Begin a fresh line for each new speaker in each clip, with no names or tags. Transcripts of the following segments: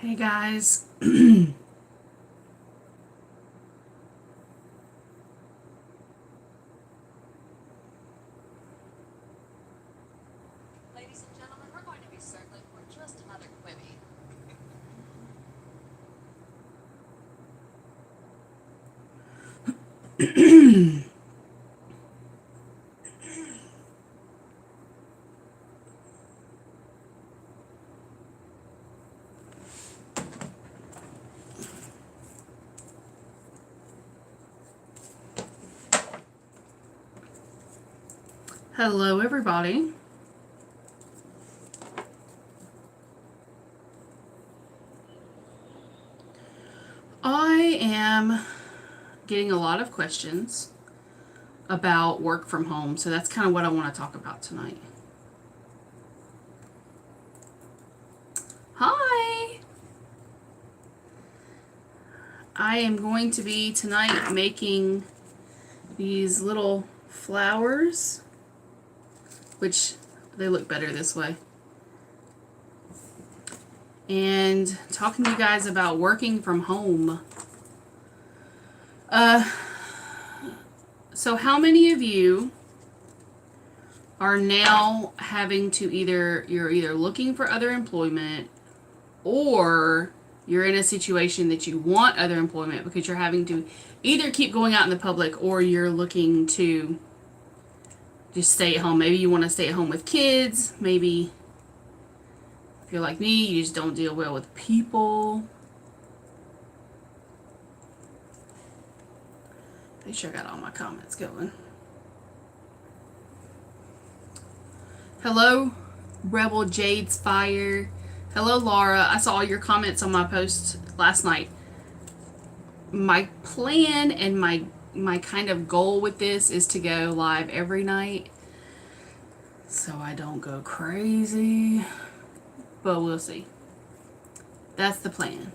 Hey guys.
Ladies and gentlemen, we're going to be circling for just another Quibi.
Hello everybody. I am getting a lot of questions about work from home, so that's kind of what I want to talk about tonight. Hi! I am going to be tonight making these little flowers, which they look better this way, and talking to you guys about working from home. So how many of you are now having to you're either looking for other employment, or you're in a situation that you want other employment because you're having to either keep going out in the public, or you're looking to just stay at home? Maybe you want to stay at home with kids. Maybe if you're like me, you just don't deal well with people. Make sure I got all my comments going. Hello, Rebel Jade's Fire. Hello, Laura. I saw your comments on my post last night. My plan and my kind of goal with this is to go live every night, so I don't go crazy, but we'll see. That's the plan.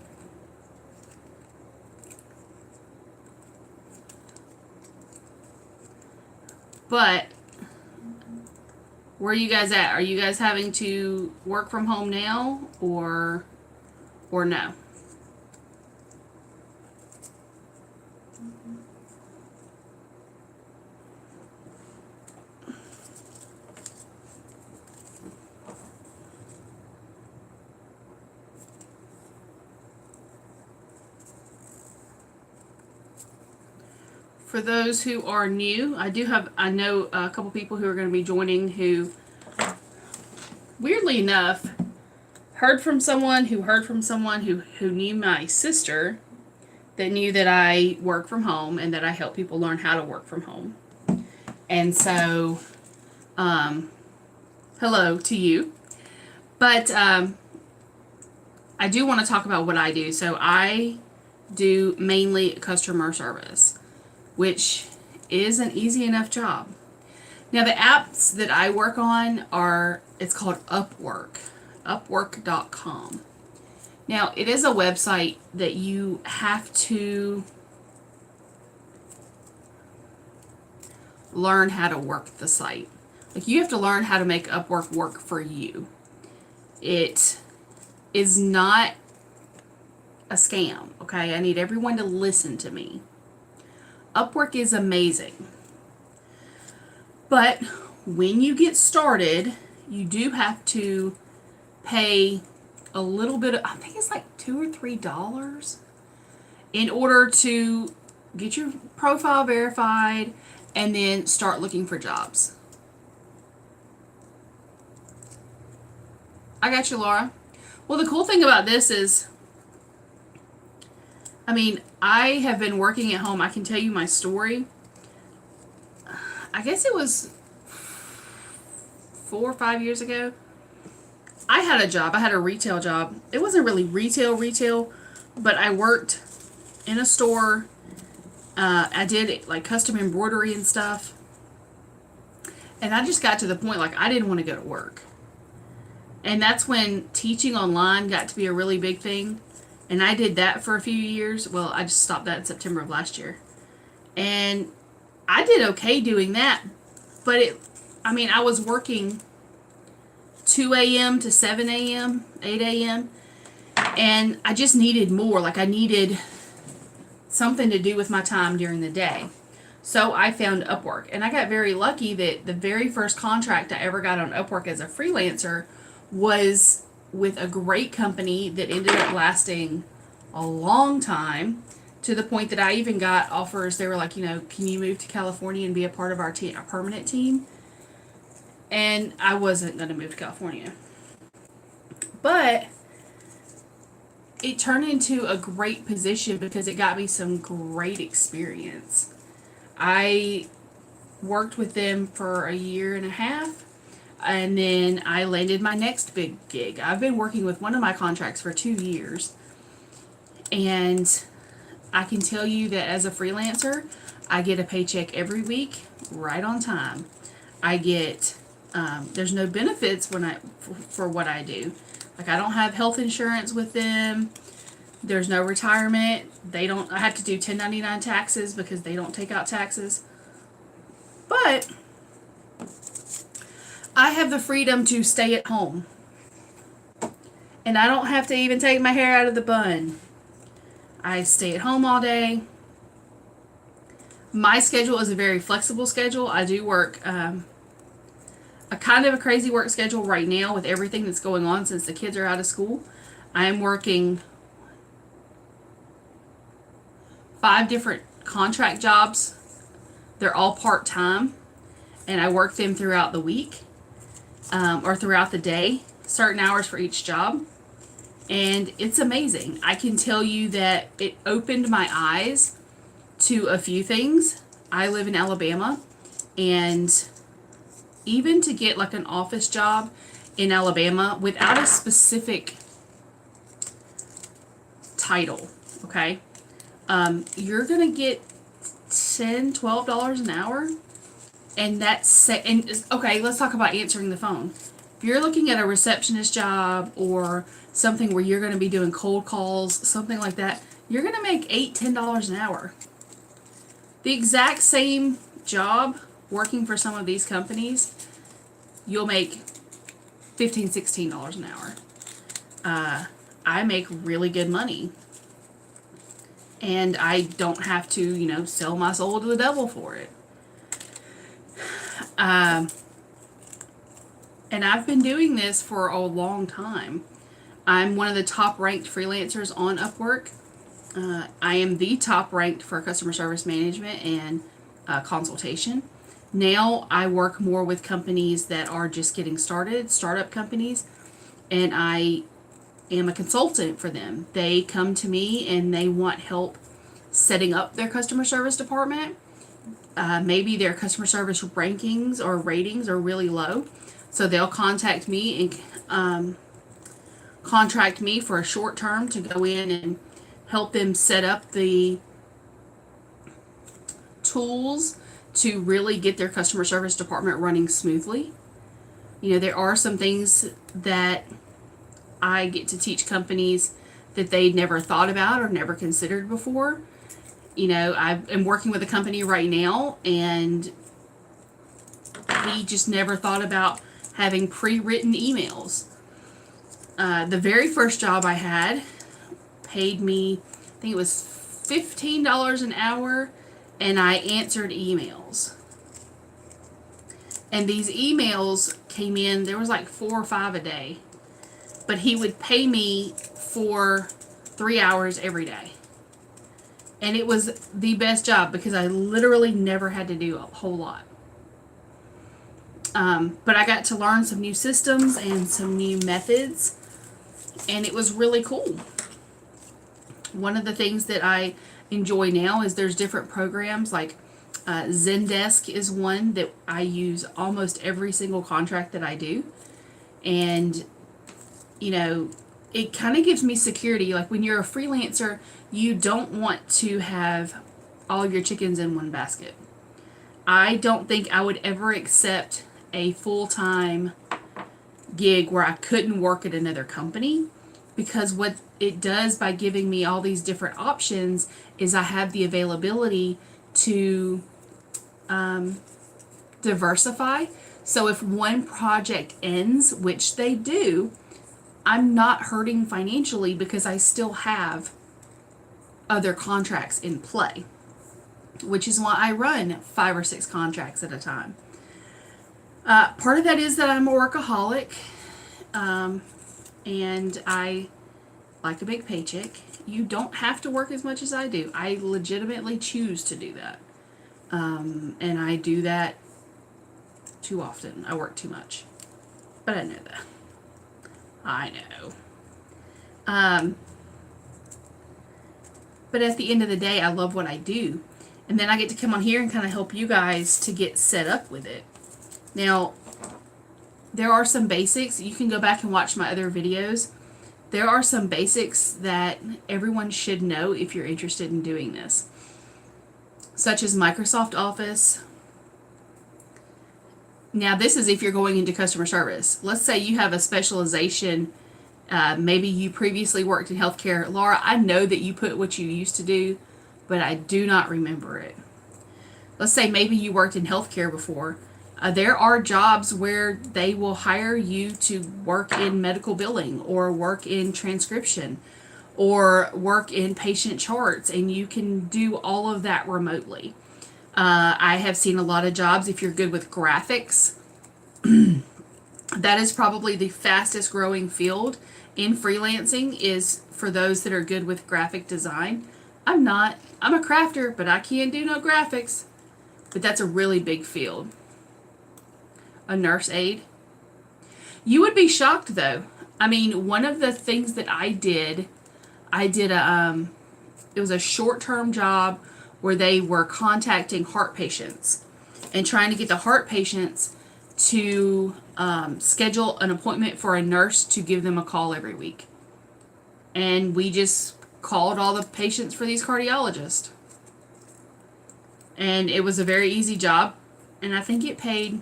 But where are you guys at? Are you guys having to work from home now, or no? For those who are new, I know a couple people who are going to be joining who, weirdly enough, heard from someone who knew my sister, that knew that I work from home and that I help people learn how to work from home. And so, hello to you. But I do want to talk about what I do. So I do mainly customer service, which is an easy enough job. Now, the apps that I work on it's called Upwork, upwork.com. Now, it is a website that you have to learn how to work the site. Like, you have to learn how to make Upwork work for you. It is not a scam, okay? I need everyone to listen to me. Upwork is amazing. But when you get started, you do have to pay a little bit of, I think it's like $2 or $3, in order to get your profile verified and then start looking for jobs. I got you, Laura. Well, the cool thing about this is, I have been working at home. I can tell you my story. I guess it was 4 or 5 years ago. I had a job. I had a retail job. It wasn't really retail, but I worked in a store. I did like custom embroidery and stuff. And I just got to the point, like, I didn't want to go to work. And that's when teaching online got to be a really big thing. And I did that for a few years. Well, I just stopped that in September of last year. And I did okay doing that. But I was working 2 a.m. to 7 a.m., 8 a.m. And I just needed more. Like, I needed something to do with my time during the day. So I found Upwork. And I got very lucky that the very first contract I ever got on Upwork as a freelancer was with a great company that ended up lasting a long time, to the point that I even got offers. They were like, can you move to California and be a part of our team, our permanent team? And I wasn't going to move to California. But it turned into a great position because it got me some great experience. I worked with them for a year and a half, and then I landed my next big gig. I've been working with one of my contracts for 2 years, and I can tell you that as a freelancer, I get a paycheck every week, right on time. I get, there's no benefits for what I do. Like, I don't have health insurance with them. There's no retirement. I have to do 1099 taxes because they don't take out taxes. But I have the freedom to stay at home. And I don't have to even take my hair out of the bun. I stay at home all day. My schedule is a very flexible schedule. I do work a kind of a crazy work schedule right now with everything that's going on since the kids are out of school. I am working 5 different contract jobs. They're all part-time, and I work them throughout the week, or throughout the day, certain hours for each job. And it's amazing. I can tell you that it opened my eyes to a few things. I live in Alabama, and even to get like an office job in Alabama without a specific title, okay, you're gonna get $10-12 an hour, and okay, let's talk about answering the phone. If you're looking at a receptionist job or something where you're going to be doing cold calls, something like that, you're going to make $8-10 an hour. The exact same job working for some of these companies, you'll make $15-16 an hour. I make really good money, and I don't have to, sell my soul to the devil for it. And I've been doing this for a long time. I'm one of the top ranked freelancers on Upwork. I am the top ranked for customer service management and consultation. Now I work more with companies that are just getting started, startup companies, and I am a consultant for them. They come to me and they want help setting up their customer service department. Maybe their customer service rankings or ratings are really low, so they'll contact me and contract me for a short term to go in and help them set up the tools to really get their customer service department running smoothly. There are some things that I get to teach companies that they'd never thought about or never considered before. I am working with a company right now, and he just never thought about having pre-written emails. The very first job I had paid me, I think it was $15 an hour, and I answered emails. And these emails came in, there was like 4 or 5 a day. But he would pay me for 3 hours every day. And it was the best job because I literally never had to do a whole lot. But I got to learn some new systems and some new methods, and it was really cool. One of the things that I enjoy now is there's different programs, like Zendesk is one that I use almost every single contract that I do. And, it kind of gives me security. Like, when you're a freelancer, you don't want to have all of your chickens in one basket. I don't think I would ever accept a full-time gig where I couldn't work at another company, because what it does by giving me all these different options is I have the availability to diversify. So if one project ends, which they do, I'm not hurting financially because I still have other contracts in play, which is why I run 5 or 6 contracts at a time. Part of that is that I'm a workaholic, and I like a big paycheck. You don't have to work as much as I do. I legitimately choose to do that. And I do that too often. I work too much. But I know that. I know. But at the end of the day, I love what I do. And then I get to come on here and kind of help you guys to get set up with it. Now, there are some basics. You can go back and watch my other videos. There are some basics that everyone should know if you're interested in doing this, such as Microsoft Office. Now, this is if you're going into customer service. Let's say you have a specialization. Maybe you previously worked in healthcare. Laura, I know that you put what you used to do, but I do not remember it. Let's say maybe you worked in healthcare before. There are jobs where they will hire you to work in medical billing or work in transcription or work in patient charts, and you can do all of that remotely. I have seen a lot of jobs if you're good with graphics. That is probably the fastest growing field in freelancing, is for those that are good with graphic design. I'm not. I'm a crafter, but I can't do no graphics. But that's a really big field. A nurse aide. You would be shocked though. I mean, one of the things that I did it was a short-term job where they were contacting heart patients and trying to get the heart patients to schedule an appointment for a nurse to give them a call every week. And we just called all the patients for these cardiologists. And it was a very easy job. And I think it paid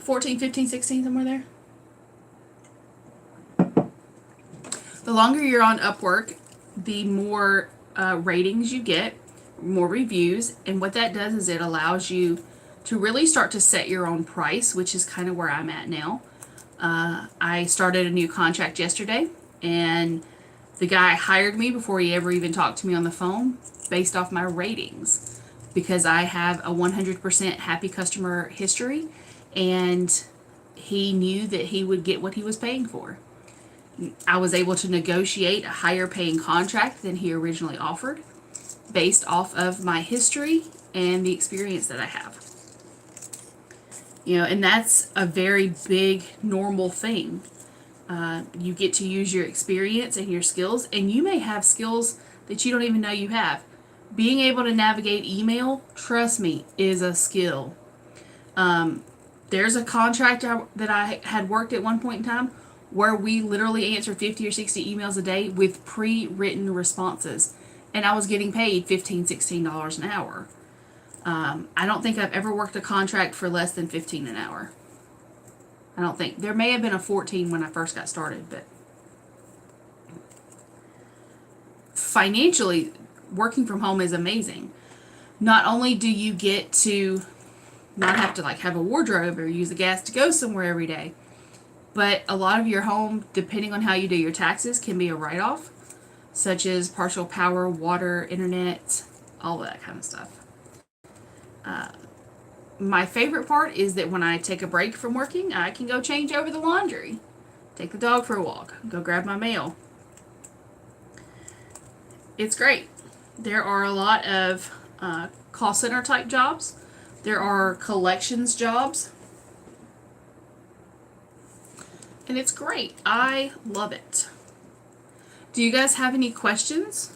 $14, $15, $16, somewhere there. The longer you're on Upwork, the more ratings you get, more reviews, and what that does is it allows you to really start to set your own price, which is kind of where I'm at now. I started a new contract yesterday, and the guy hired me before he ever even talked to me on the phone based off my ratings, because I have a 100% happy customer history, and he knew that he would get what he was paying for. I was able to negotiate a higher paying contract than he originally offered based off of my history and the experience that I have. You know, and that's a very big normal thing. You get to use your experience and your skills, and you may have skills that you don't even know you have. Being able to navigate email, trust me, is a skill. There's a contract that I had worked at one point in time where we literally answered 50 or 60 emails a day with pre-written responses. And I was getting paid $15, $16 an hour. I don't think I've ever worked a contract for less than $15 an hour. I don't think. There may have been a 14 when I first got started, but financially, working from home is amazing. Not only do you get to not have to have a wardrobe or use the gas to go somewhere every day, but a lot of your home, depending on how you do your taxes, can be a write-off, such as partial power, water, internet, all of that kind of stuff. My favorite part is that when I take a break from working, I can go change over the laundry, take the dog for a walk, go grab my mail. It's great. There are a lot of call center type jobs. There are collections jobs. And it's great. I love it. Do you guys have any questions?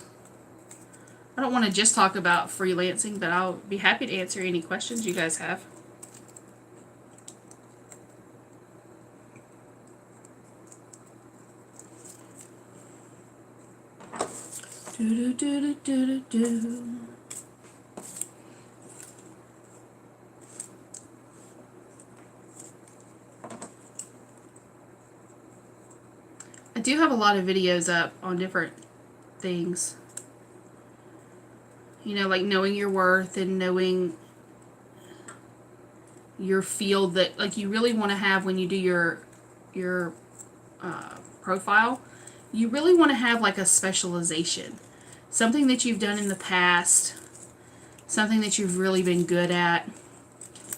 I don't want to just talk about freelancing, but I'll be happy to answer any questions you guys have. Do do do do do do. I do have a lot of videos up on different things. You know, like knowing your worth and knowing your field that like you really want to have when you do your profile. You really want to have like a specialization, something that you've done in the past, something that you've really been good at.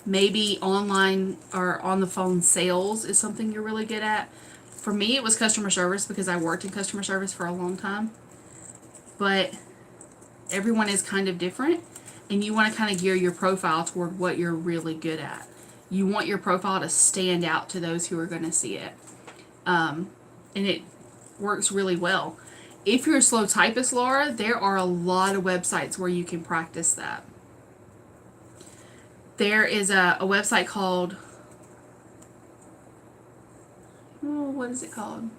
Maybe online or on the phone sales is something you're really good at. For me, it was customer service because I worked in customer service for a long time. But everyone is kind of different, and you want to kind of gear your profile toward what you're really good at. You want your profile to stand out to those who are going to see it. And it works really well. If you're a slow typist, Laura, there are a lot of websites where you can practice that. There is a website called, what is it called?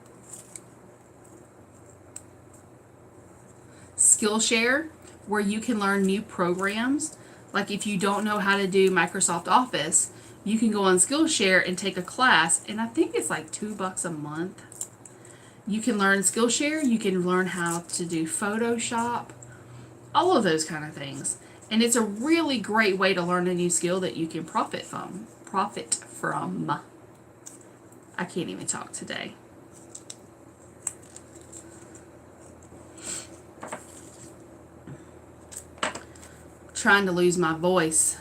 Skillshare, where you can learn new programs. Like if you don't know how to do Microsoft Office, you can go on Skillshare and take a class, and I think it's like $2 a month. You can learn Skillshare, you can learn how to do Photoshop, all of those kind of things. And it's a really great way to learn a new skill that you can profit from. I can't even talk today. Trying to lose my voice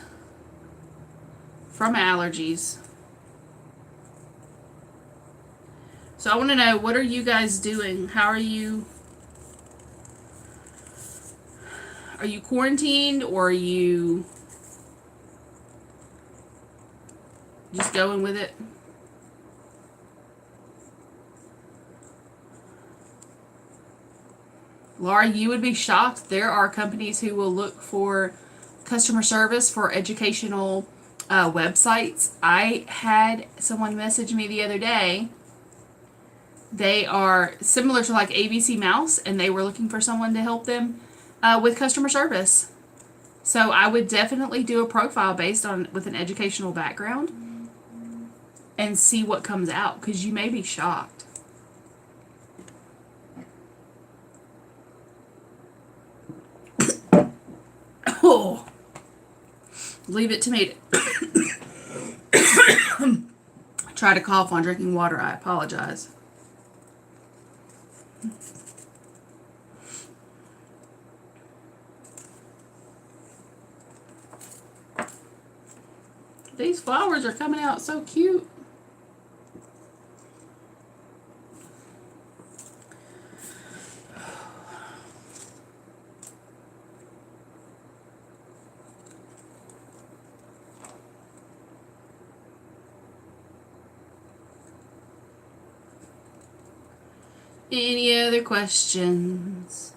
from allergies. So I want to know, what are you guys doing? How are you? Are you quarantined, or are you just going with it? Laura, you would be shocked. There are companies who will look for customer service for educational websites. I had someone message me the other day. They are similar to like ABC Mouse, and they were looking for someone to help them with customer service. So I would definitely do a profile based on with an educational background and see what comes out, because you may be shocked. Oh, leave it to me to try to cough on drinking water. I apologize. These flowers are coming out so cute. Any other questions?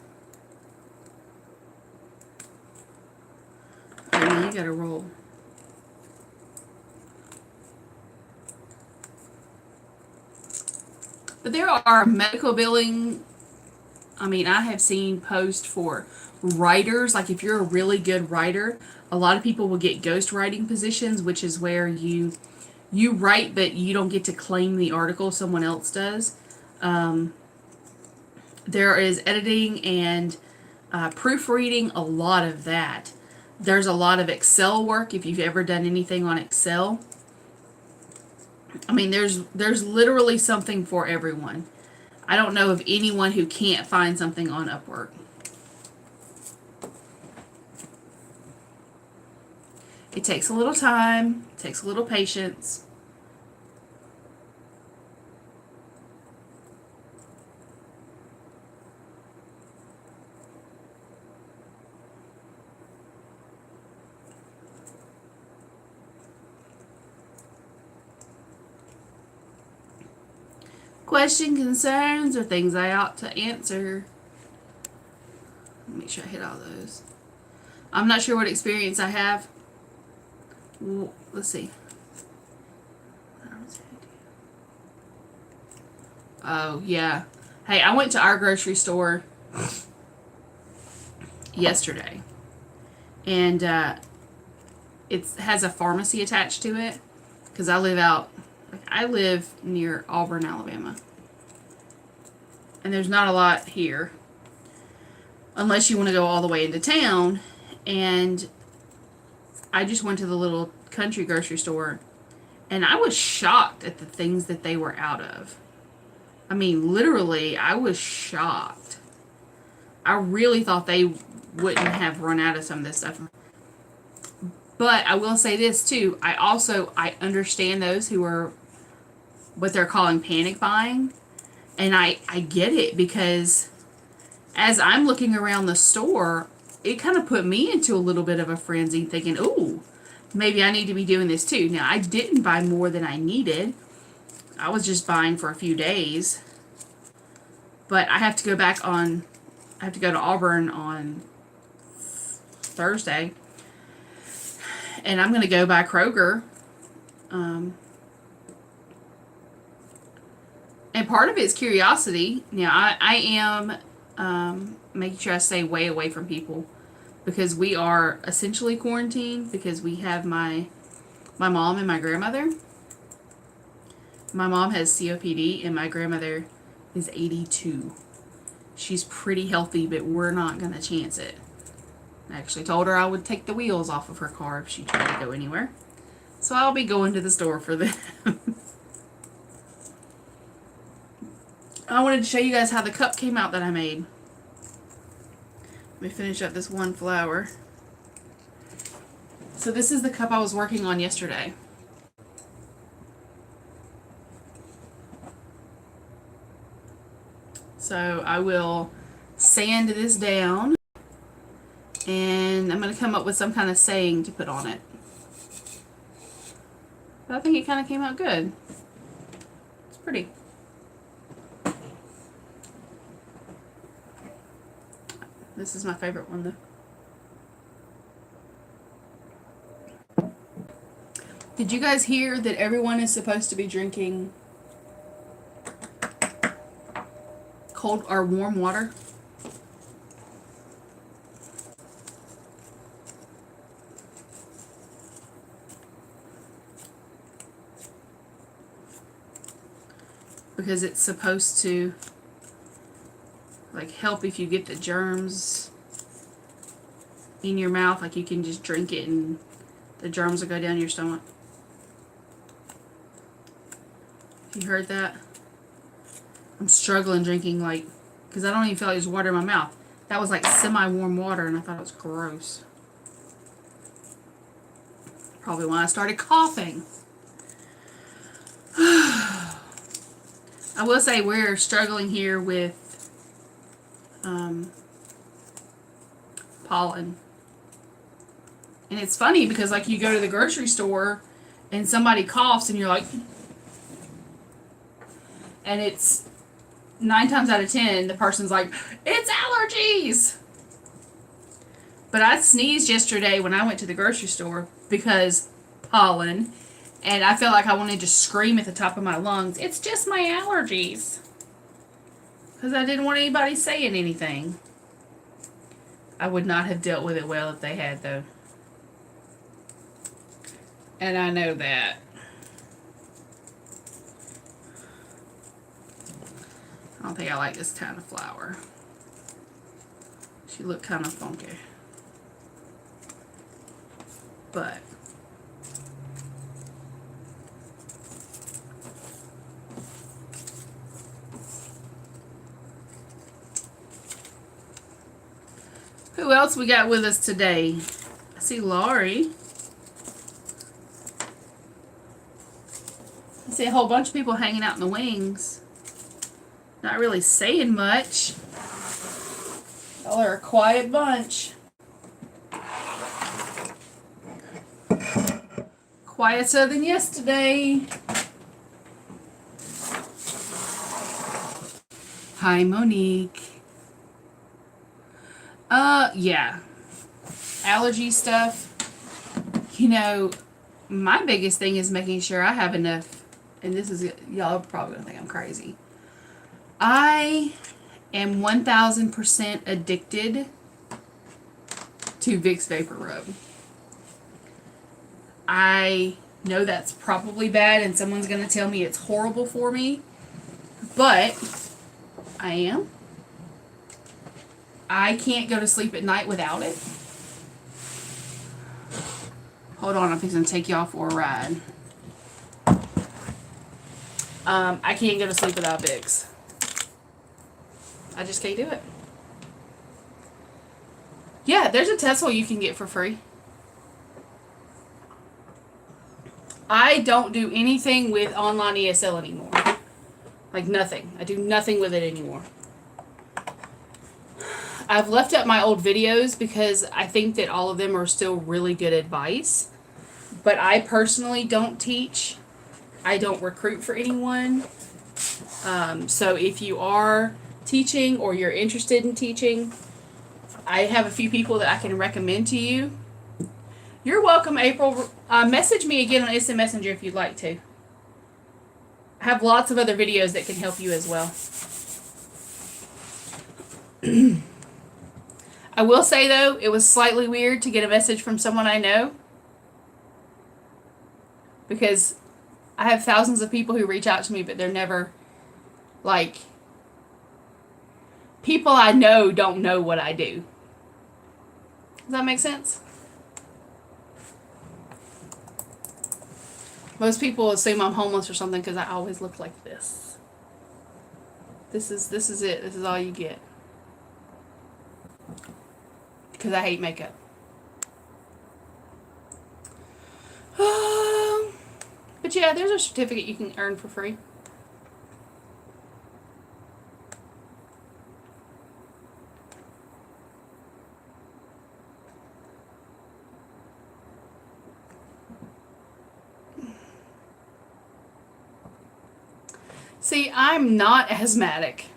Oh, you gotta roll. But there are medical billing. I mean, I have seen posts for writers. Like if you're a really good writer, a lot of people will get ghostwriting positions, which is where you write, but you don't get to claim the article. Someone else does. There is editing and proofreading, a lot of that. There's a lot of Excel work if you've ever done anything on Excel. I mean, there's literally something for everyone. I don't know of anyone who can't find something on Upwork. It takes a little time, it takes a little patience. Question, concerns, or things I ought to answer. Make sure I hit all those. I'm not sure what experience I have. Let's see. Oh, yeah. Hey, I went to our grocery store yesterday. And it has a pharmacy attached to it. Because I live near Auburn, Alabama. And there's not a lot here. Unless you want to go all the way into town. And I just went to the little country grocery store, and I was shocked at the things that they were out of. I mean, literally, I was shocked. I really thought they wouldn't have run out of some of this stuff. But I will say this too. I understand those who are what they're calling panic buying. And I get it, because as I'm looking around the store, it kind of put me into a little bit of a frenzy, thinking, ooh, maybe I need to be doing this too. Now, I didn't buy more than I needed. I was just buying for a few days. But I have to go to Auburn on Thursday. And I'm going to go by Kroger. And part of it is curiosity. Now, I am making sure I stay way away from people, because we are essentially quarantined, because we have my mom and my grandmother. My mom has COPD and my grandmother is 82. She's pretty healthy, but we're not going to chance it. I actually told her I would take the wheels off of her car if she tried to go anywhere. So I'll be going to the store for them. I wanted to show you guys how the cup came out that I made. Let me finish up this one flower. So this is the cup I was working on yesterday. So I will sand this down, and I'm going to come up with some kind of saying to put on it. But I think it kind of came out good. It's pretty. This is my favorite one, though. Did you guys hear that everyone is supposed to be drinking cold or warm water? Because it's supposed to like help if you get the germs in your mouth. Like, you can just drink it and the germs will go down your stomach. You heard that? I'm struggling drinking, like, because I don't even feel like there's water in my mouth. That was like semi-warm water, and I thought it was gross. Probably when I started coughing. I will say we're struggling here with pollen. And it's funny because, like, you go to the grocery store and somebody coughs and you're like, and it's 9 times out of 10 the person's like, it's allergies. But I sneezed yesterday when I went to the grocery store because pollen, and I felt like I wanted to scream at the top of my lungs, it's just my allergies. Because I didn't want anybody saying anything. I would not have dealt with it well if they had, though. And I know that. I don't think I like this kind of flower. She looked kind of funky. But who else we got with us today? I see Laurie. I see a whole bunch of people hanging out in the wings. Not really saying much. Y'all are a quiet bunch. Quieter than yesterday. Hi, Monique. Yeah. Allergy stuff. You know, my biggest thing is making sure I have enough, and this is, y'all are probably gonna think I'm crazy. I am 1000% addicted to Vicks Vapor Rub. I know that's probably bad, and someone's going to tell me it's horrible for me, but I am. I can't go to sleep at night without it. Hold on, I'm fixing to take y'all for a ride. I can't go to sleep without Vicks. I just can't do it. Yeah, there's a Tesol you can get for free. I don't do anything with online ESL anymore. Like nothing. I do nothing with it anymore. I've left up my old videos because I think that all of them are still really good advice. But I personally don't teach. I don't recruit for anyone. So if you are teaching or you're interested in teaching, I have a few people that I can recommend to you. You're welcome, April. Message me again on Instant Messenger if you'd like to. I have lots of other videos that can help you as well. I will say, though, it was slightly weird to get a message from someone I know. Because I have thousands of people who reach out to me, but they're never, like, people I know don't know what I do. Does that make sense? Most people assume I'm homeless or something because I always look like this. This is it. This is all you get. Because I hate makeup. But yeah, there's a certificate you can earn for free. See, I'm not asthmatic,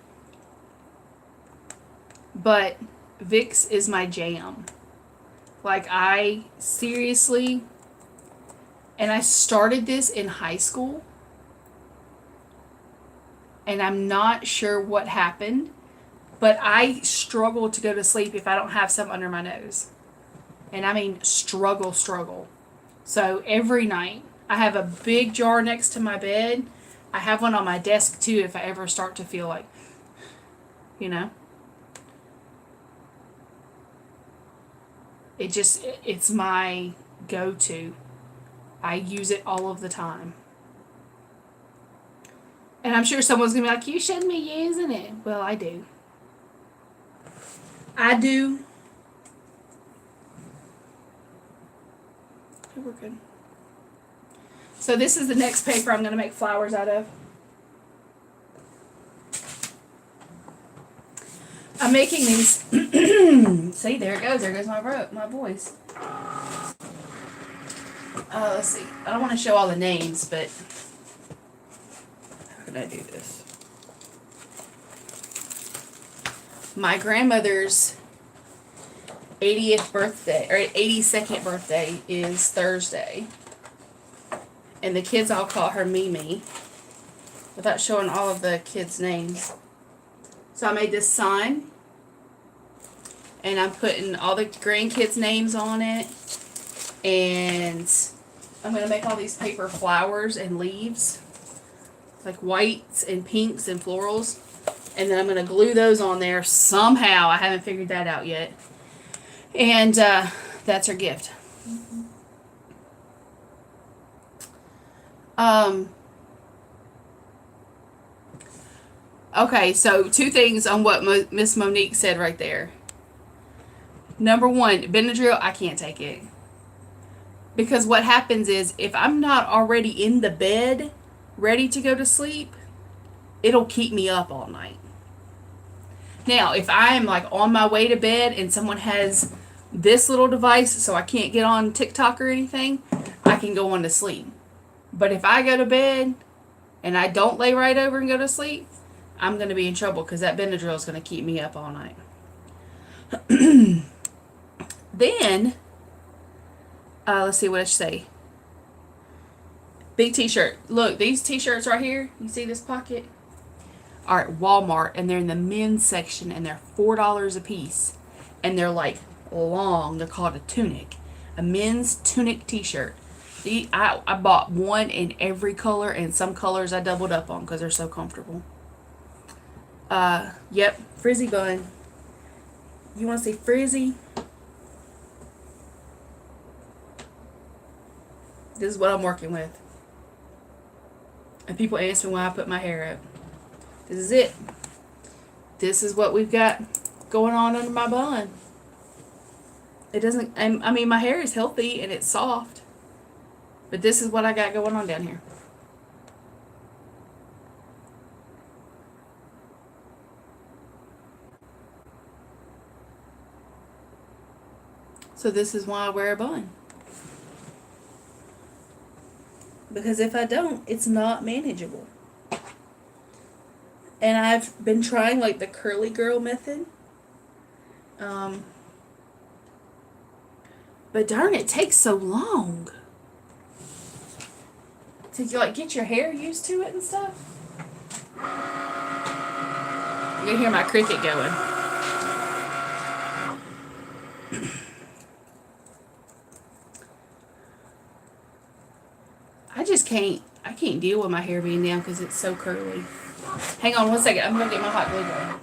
but Vicks is my jam. Like, I seriously, and I started this in high school, and I'm not sure what happened, but I struggle to go to sleep if I don't have some under my nose. And I mean struggle. So every night, I have a big jar next to my bed. I have one on my desk too if I ever start to feel like, you know. It's my go-to. I use it all of the time. And I'm sure someone's going to be like, you shouldn't be using it. Well, I do. I do. Okay, we're good. So this is the next paper I'm going to make flowers out of. I'm making these. See, there it goes. There goes my voice. Let's see. I don't want to show all the names, but how can I do this? My grandmother's 80th birthday, or 82nd birthday is Thursday. And the kids all call her Mimi, without showing all of the kids' names. So I made this sign, and I'm putting all the grandkids' names on it, and I'm going to make all these paper flowers and leaves, like whites and pinks and florals, and then I'm going to glue those on there somehow. I haven't figured that out yet. And that's her gift. Okay, so 2 things on what Miss Monique said right there. Number 1, Benadryl, I can't take it. Because what happens is, if I'm not already in the bed, ready to go to sleep, it'll keep me up all night. Now, if I am like on my way to bed and someone has this little device so I can't get on TikTok or anything, I can go on to sleep. But if I go to bed and I don't lay right over and go to sleep, I'm going to be in trouble because that Benadryl is going to keep me up all night. Then, let's see what I should say. Big t-shirt. Look, these t-shirts right here, you see this pocket? Are at Walmart, and they're in the men's section, and they're $4 a piece. And they're like long. They're called a tunic. A men's tunic t-shirt. I bought one in every color, and some colors I doubled up on because they're so comfortable. Yep, frizzy bun. You want to see frizzy? This is what I'm working with. And people ask me why I put my hair up. This is it. This is what we've got going on under my bun. It doesn't, I mean, my hair is healthy and it's soft. But this is what I got going on down here. So this is why I wear a bun. Because if I don't, it's not manageable. And I've been trying like the curly girl method. But darn, it takes so long to like get your hair used to it and stuff. You can hear my cricket going. I can't deal with my hair being down because it's so curly. Hang on one second. I'm going to get my hot glue gun.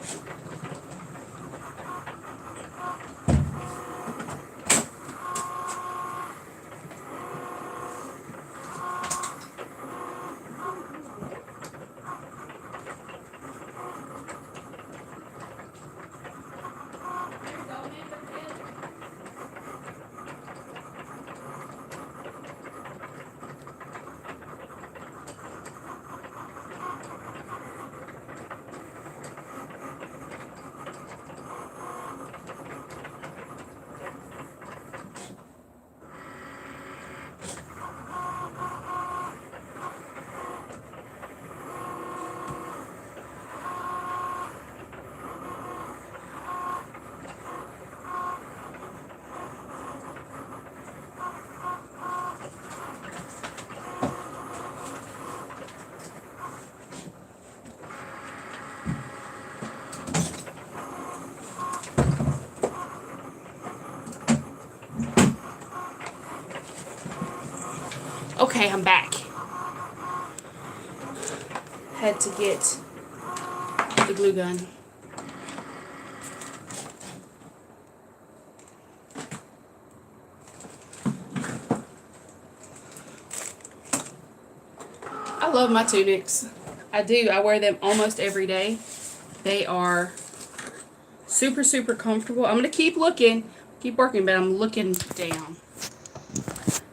Okay, I'm back. Had to get the glue gun. I love my tunics. I do. I wear them almost every day. They are super, super comfortable. I'm going to keep looking, keep working, but I'm looking down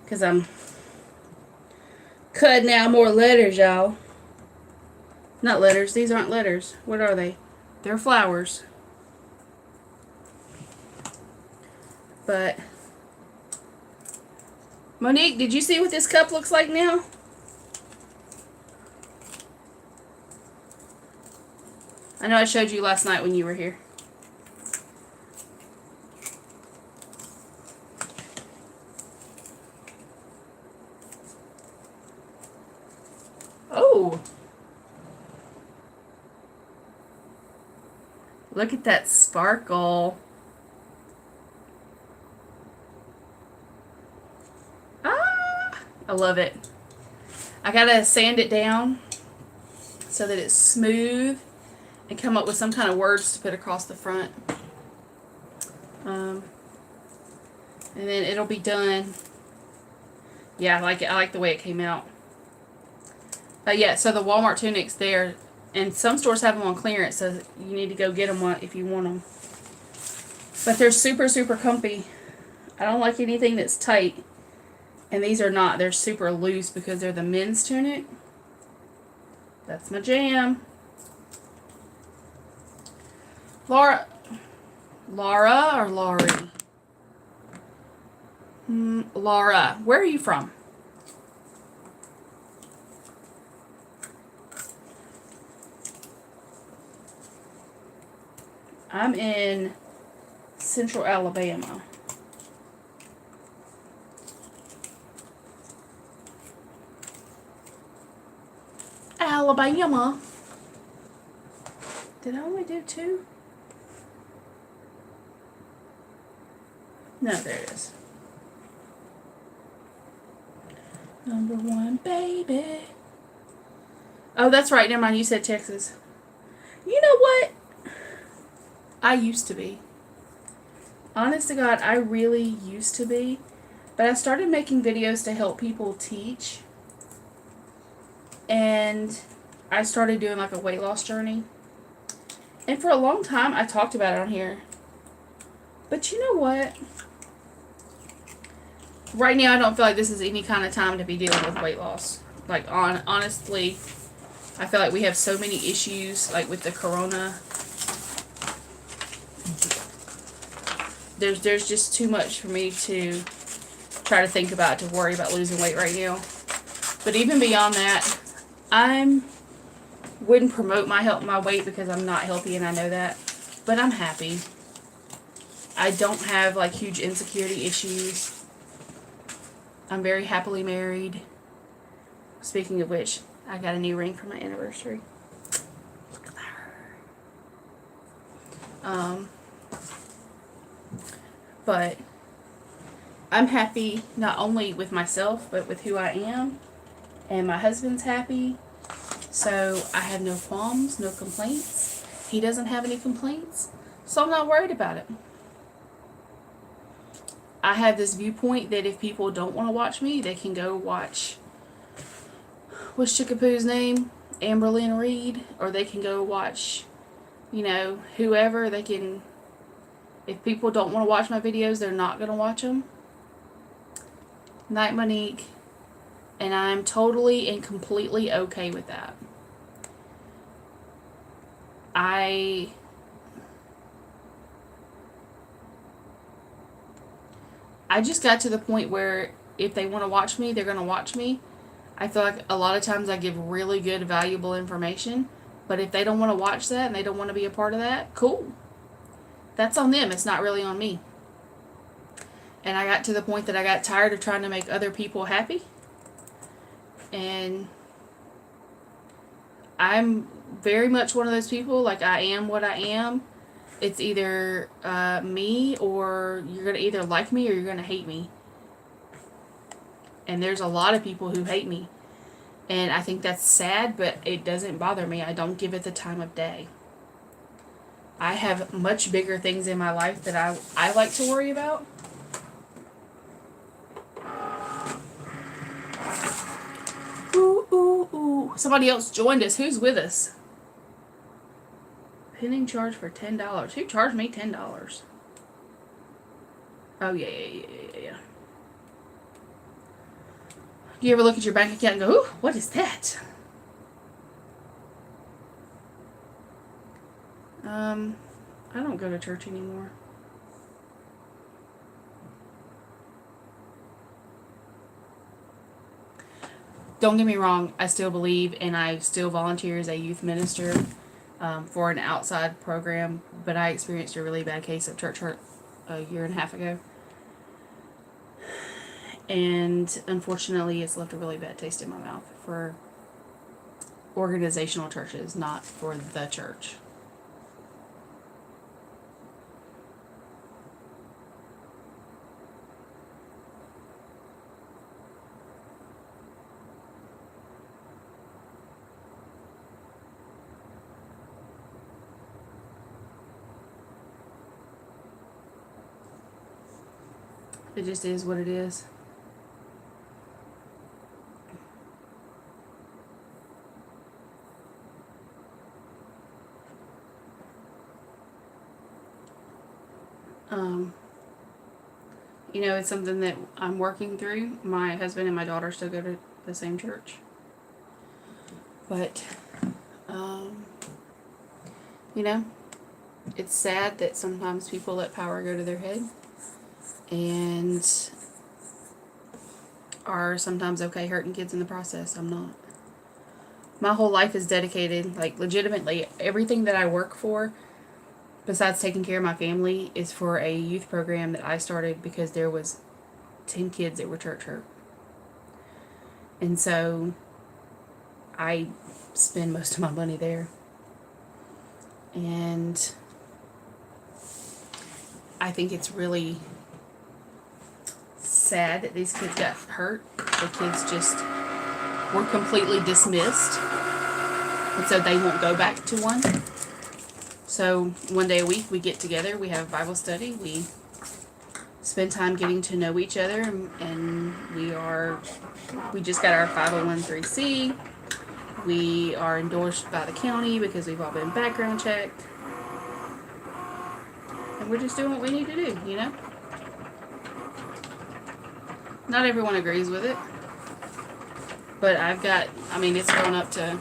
because I'm cutting out more letters, y'all. Not letters. These aren't letters. What are they? They're flowers. But Monique, did you see what this cup looks like now? I know I showed you last night when you were here. Oh. Look at that sparkle. Ah, I love it. I gotta sand it down so that it's smooth and come up with some kind of words to put across the front. And then it'll be done. Yeah, I like it. I like the way it came out. But yeah, so the Walmart tunics there, and some stores have them on clearance, so you need to go get them if you want them. But they're super, super comfy. I don't like anything that's tight. And these are not. They're super loose because they're the men's tunic. That's my jam. Laura or Laurie? Laura. Where are you from? I'm in Central Alabama. Alabama. Did I only do 2? No, there it is. Number 1, baby. Oh, that's right. Never mind. You said Texas. You know what? I used to be. Honest to God, I really used to be. But I started making videos to help people teach. And I started doing like a weight loss journey. And for a long time, I talked about it on here. But you know what? Right now, I don't feel like this is any kind of time to be dealing with weight loss. Like, honestly, I feel like we have so many issues, like with the corona. There's just too much for me to try to think about, to worry about losing weight right now. But even beyond that, wouldn't promote my weight because I'm not healthy and I know that. But I'm happy. I don't have like huge insecurity issues. I'm very happily married. Speaking of which, I got a new ring for my anniversary. Look at that. But I'm happy not only with myself, but with who I am. And my husband's happy. So I have no qualms, no complaints. He doesn't have any complaints. So I'm not worried about it. I have this viewpoint that if people don't want to watch me, they can go watch, what's Chickapoo's name? Amberlynn Reed. Or they can go watch, you know, whoever. They can, if people don't want to watch my videos, they're not going to watch them. Night Monique. And I'm totally and completely okay with that. I just got to the point where if they want to watch me, they're going to watch me. I feel like a lot of times I give really good, valuable information. But if they don't want to watch that and they don't want to be a part of that, cool. That's on them. It's not really on me. And I got to the point that I got tired of trying to make other people happy. And I'm very much one of those people. Like, I am what I am. It's either me, or you're going to either like me or you're going to hate me. And there's a lot of people who hate me. And I think that's sad, but it doesn't bother me. I don't give it the time of day. I have much bigger things in my life that I like to worry about. Ooh, ooh, ooh. Somebody else joined us. Who's with us? Pending charge for $10. Who charged me $10? Oh, yeah. Do you ever look at your bank account and go, ooh, what is that? I don't go to church anymore. Don't get me wrong, I still believe, and I still volunteer as a youth minister for an outside program, but I experienced a really bad case of church hurt a year and a half ago. And unfortunately, it's left a really bad taste in my mouth for organizational churches, not for the church. It just is what it is. You know, it's something that I'm working through. My husband and my daughter still go to the same church. But, you know, it's sad that sometimes people let power go to their head and are sometimes okay hurting kids in the process. I'm not. My whole life is dedicated, like legitimately, everything that I work for, besides taking care of my family, is for a youth program that I started because there was 10 kids that were church hurt. And so I spend most of my money there. And I think it's really sad that these kids got hurt. The kids just were completely dismissed. And so they won't go back to one. So one day a week we get together, we have Bible study, we spend time getting to know each other, and we just got our 501(c). We are endorsed by the county because we've all been background checked. And we're just doing what we need to do, you know? Not everyone agrees with it. But it's going up to,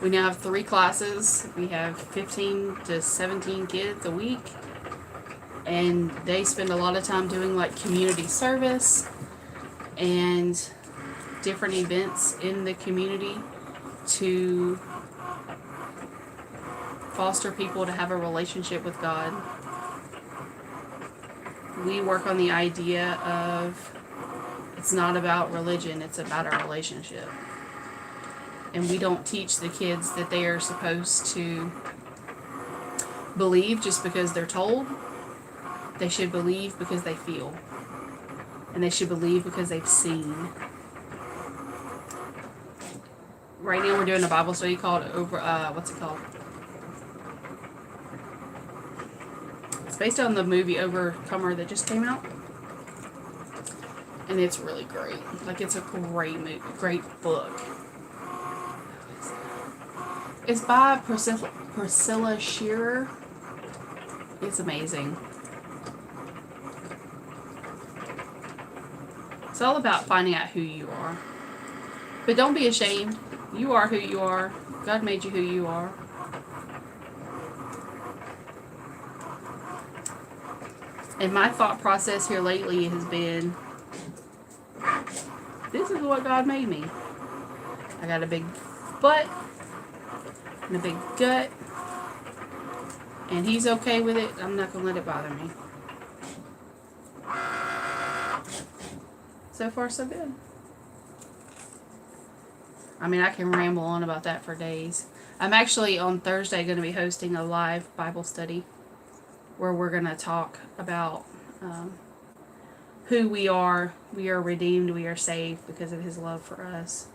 we now have 3 classes. We have 15 to 17 kids a week. And they spend a lot of time doing like community service and different events in the community to foster people to have a relationship with God. We work on the idea of it's not about religion, it's about our relationship. And we don't teach the kids that they are supposed to believe just because they're told. They should believe because they feel. And they should believe because they've seen. Right now we're doing a Bible study called what's it called? It's based on the movie Overcomer that just came out. And it's really great. Like, it's a great movie, great book. It's by Priscilla Shearer. It's amazing. It's all about finding out who you are. But don't be ashamed. You are who you are. God made you who you are. And my thought process here lately has been, this is what God made me. I got a big butt and a big gut. And He's okay with it. I'm not going to let it bother me. So far, so good. I mean, I can ramble on about that for days. I'm actually on Thursday going to be hosting a live Bible study where we're going to talk about who we are. We are redeemed. We are saved because of His love for us.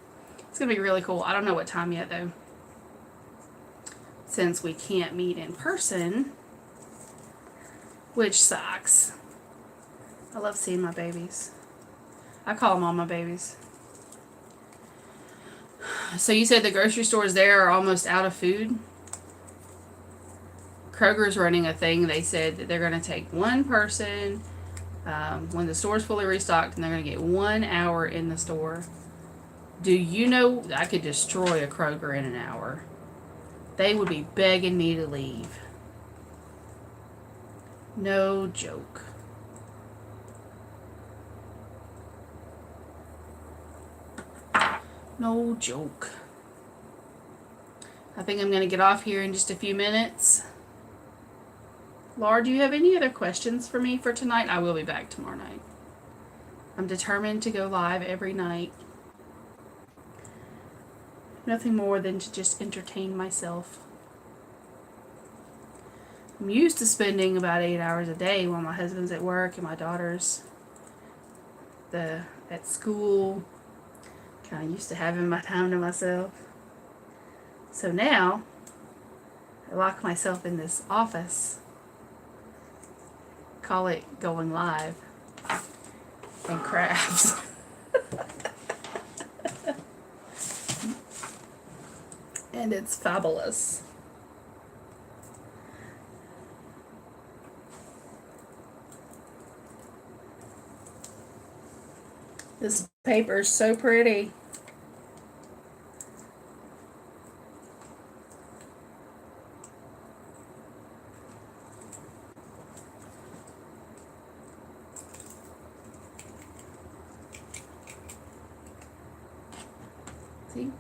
It's going to be really cool. I don't know what time yet, though. Since we can't meet in person, which sucks. I love seeing my babies. I call them all my babies. So you said the grocery stores there are almost out of food? Kroger's running a thing. They said that they're going to take one person when the store's fully restocked, and they're going to get 1 hour in the store. Do you know I could destroy a Kroger in an hour? They would be begging me to leave. No joke. No joke. I think I'm going to get off here in just a few minutes. Laura, do you have any other questions for me for tonight? I will be back tomorrow night. I'm determined to go live every night. Nothing more than to just entertain myself. I'm used to spending about 8 hours a day while my husband's at work and my daughter's at school. Kind of used to having my time to myself. So now, I lock myself in this office. Call it going live. And crafts. And it's fabulous. This paper is so pretty. See?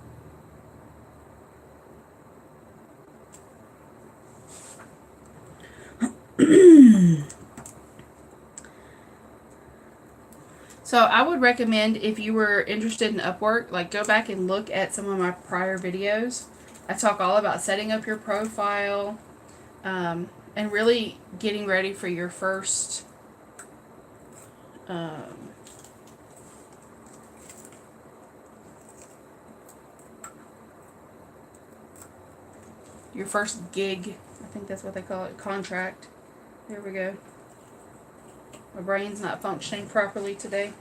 So I would recommend, if you were interested in Upwork, like, go back and look at some of my prior videos. I talk all about setting up your profile and really getting ready for your first gig. I think that's what they call it, contract. There we go. My brain's not functioning properly today.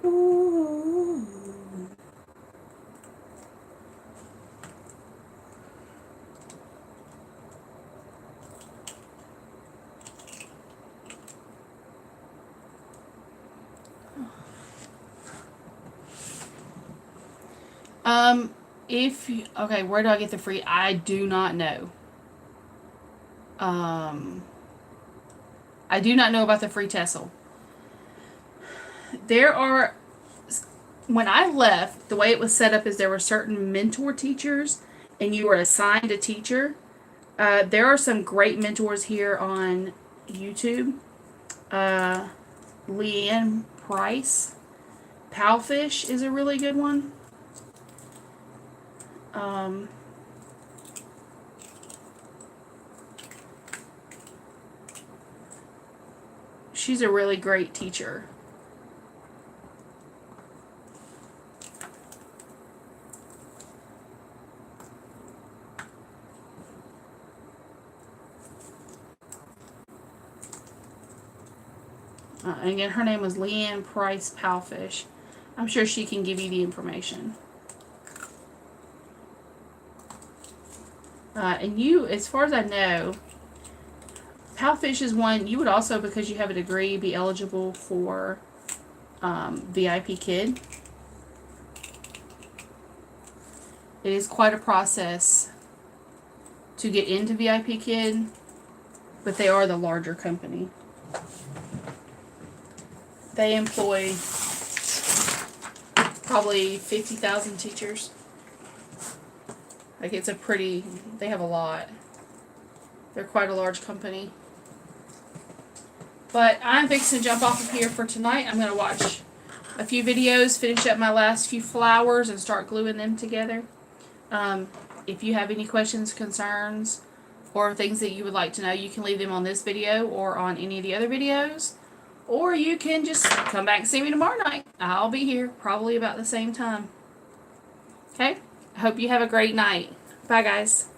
Ooh. Okay, where do I get the free? I do not know. I do not know about the free Tesol. There are, when I left, the way it was set up is there were certain mentor teachers, and you were assigned a teacher. There are some great mentors here on YouTube. Leanne Price. Palfish is a really good one. She's a really great teacher. And again, her name was Leanne Price Palfish. I'm sure she can give you the information. And you, as far as I know, Palfish is one, you would also, because you have a degree, be eligible for VIP Kid. It is quite a process to get into VIP Kid, but they are the larger company. They employ probably 50,000 teachers. Like, it's a pretty, they have a lot. They're quite a large company. But I'm fixing to jump off of here for tonight. I'm going to watch a few videos, finish up my last few flowers, and start gluing them together. If you have any questions, concerns, or things that you would like to know, you can leave them on this video or on any of the other videos. Or you can just come back and see me tomorrow night. I'll be here probably about the same time. Okay? I hope you have a great night. Bye, guys.